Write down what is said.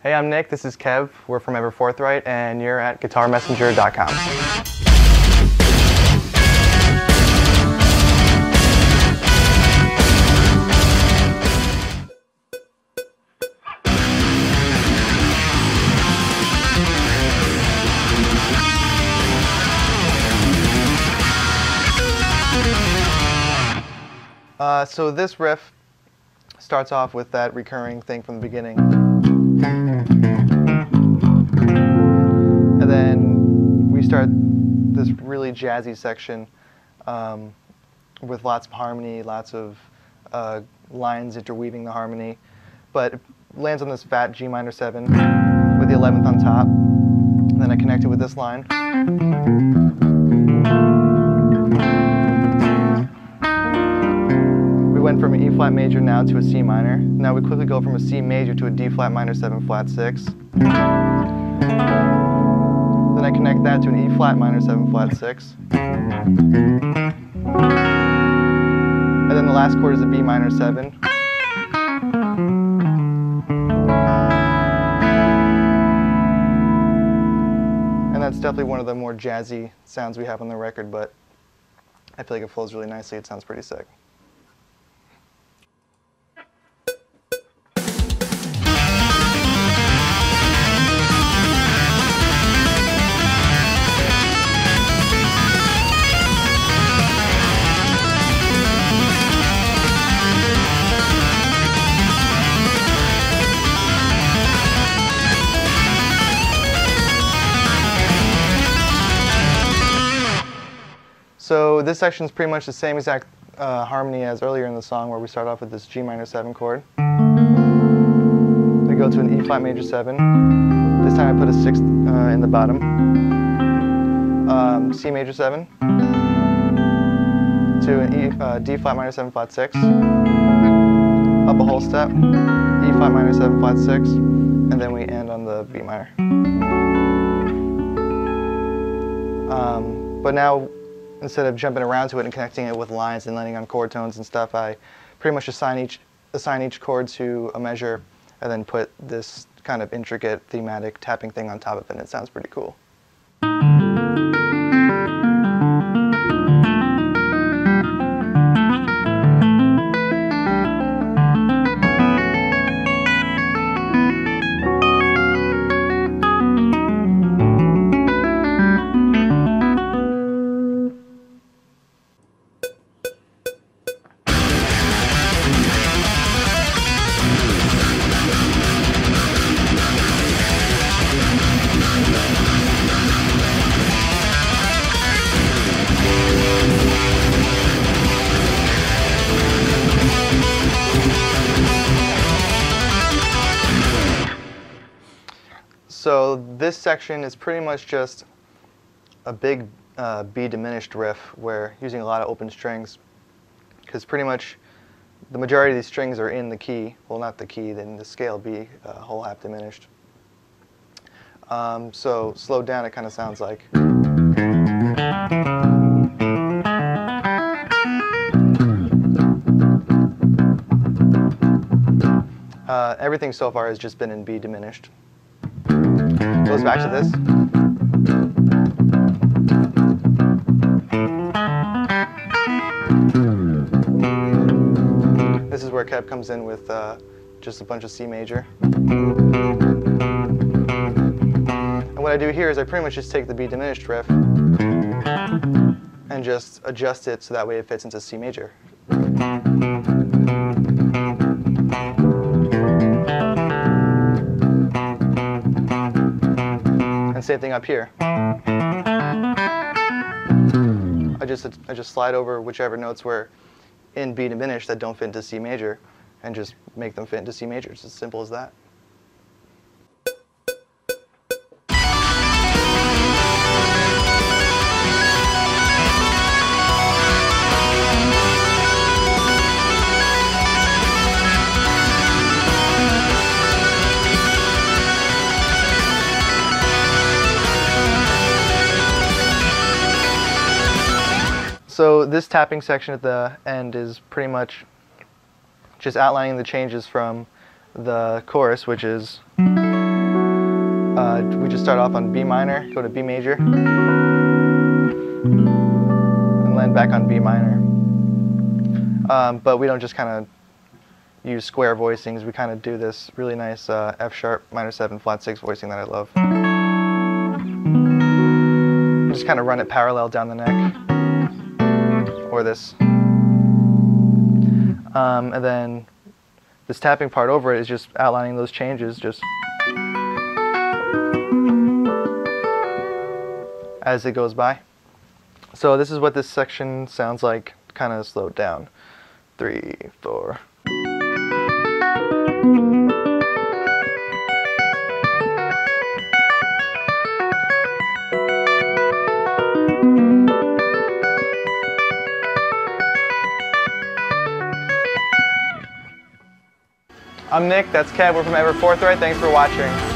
Hey, I'm Nick, this is Kev, we're from Ever Forthright, and you're at guitarmessenger.com. So this riff starts off with that recurring thing from the beginning. And then we start this really jazzy section with lots of harmony, lots of lines interweaving the harmony. But it lands on this fat G minor 7 with the 11th on top. And then I connect it with this line. We went from an E flat major now to a C minor. Now we quickly go from a C major to a D flat minor 7 flat 6. Then I connect that to an E flat minor 7 flat 6. And then the last chord is a B minor 7. And that's definitely one of the more jazzy sounds we have on the record, but I feel like it flows really nicely. It sounds pretty sick. So this section is pretty much the same exact harmony as earlier in the song, where we start off with this G minor 7 chord. We go to an E flat major 7. This time I put a 6th in the bottom. C major 7 to an D flat minor 7 flat 6. Up a whole step, E flat minor 7 flat 6, and then we end on the B minor. But now, instead of jumping around to it and connecting it with lines and landing on chord tones and stuff, I pretty much assign each chord to a measure and then put this kind of intricate thematic tapping thing on top of it, and it sounds pretty cool. So this section is pretty much just a big B diminished riff, where using a lot of open strings, because pretty much the majority of these strings are in the key, well, not the key, then the scale B, whole half diminished. So slowed down, it kind of sounds like. Everything so far has just been in B diminished. Goes back to this. This is where Kev comes in with just a bunch of C major. And what I do here is I pretty much just take the B diminished riff and just adjust it so that way it fits into C major. And same thing up here. I just slide over whichever notes were in B diminished that don't fit into C major and just make them fit into C major. It's as simple as that. So this tapping section at the end is pretty much just outlining the changes from the chorus, which is just start off on B minor, go to B major, and land back on B minor. But we don't just kind of use square voicings. We kind of do this really nice F sharp minor 7 flat 6 voicing that I love. Just kind of run it parallel down the neck, or this. And then this tapping part over it is just outlining those changes just as it goes by. So this is what this section sounds like, kind of slowed down. 3, 4. I'm Nick, that's Kev, we're from Ever Forthright, thanks for watching.